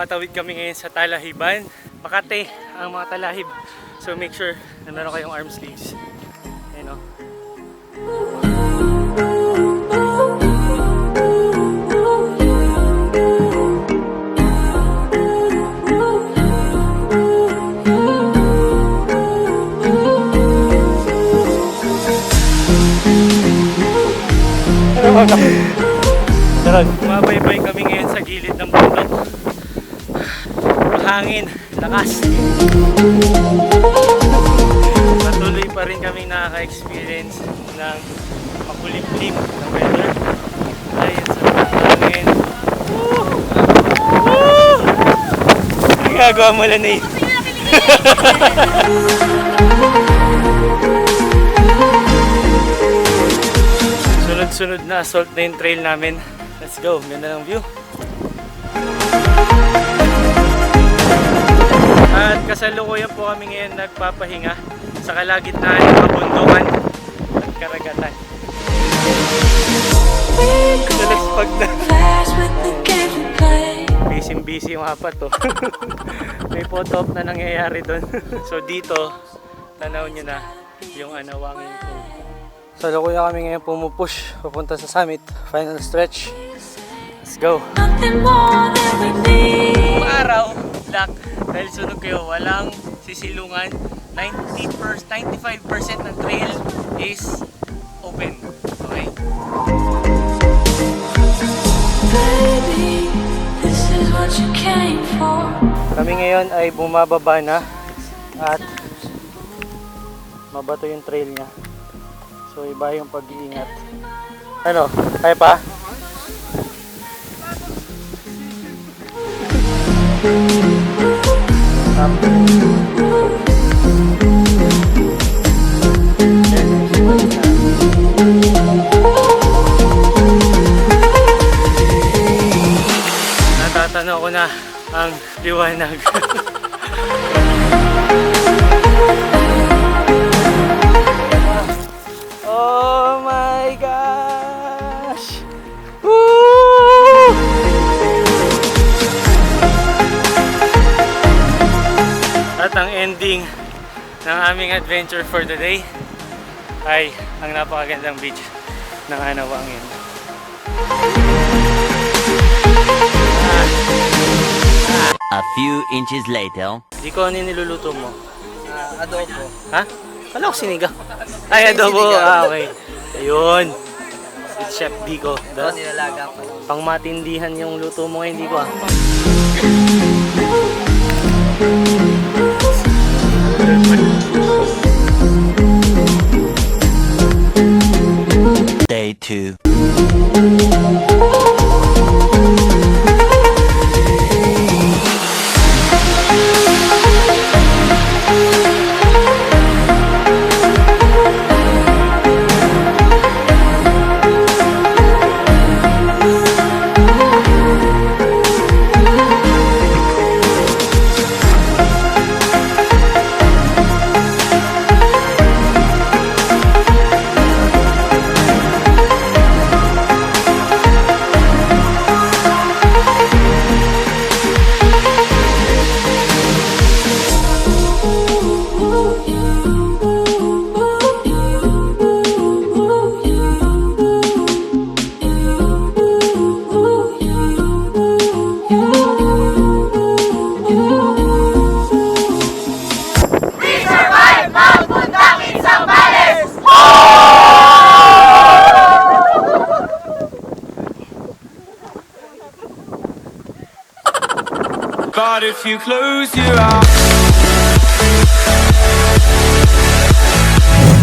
tumatawid kami ngayon sa Talahiban. Makati ang mga talahib. So make sure na meron kayong arm sleeves. Ayan o. Mabaybay kami ngayon sa gilid ng bundok. Hangin, lakas. Patuloy pa rin kami nakaka-experience ng makulimlim na weather. Dahil sa hangin. Nagagawa mo lang na yun. Sunod-sunod na assault na yung trail namin. Let's go, ganda ng view. At kasalukuyan po kami ngayon nagpapahinga sa kalagitnaan ng kabundukan at karagatan. Nalaspag na. Busy yung apat to. May photo op na nangyayari doon. So dito, tanaw nyo na yung anawangin ko. Salukuyan kami ngayon pumupush papunta sa summit. Final stretch. Let's go. Araw, black. Dahil sunog kayo, walang sisilungan. 95% ng trail is open. Okay? Baby, this is what you came for. Kami ngayon ay bumababa na at mabato yung trail niya. So iba yung pag-iingat. Ano? Kaya pa? Natatanaw ko na ang liwanag. Oh my gosh! Woo! At ang ending ng aming adventure for the day ay ang napakagandang beach ng Anawangin. A few inches later. Di ko ano yung niluluto mo? Adobo. Ha? Kala ko sinigang. Ay, adobo. Ah, okay. Ayun. It's Chef Dico. Ito, nilalaga ko. Pang matindihan yung luto mo ngayon, Dico. Day 2. But if you close your eyes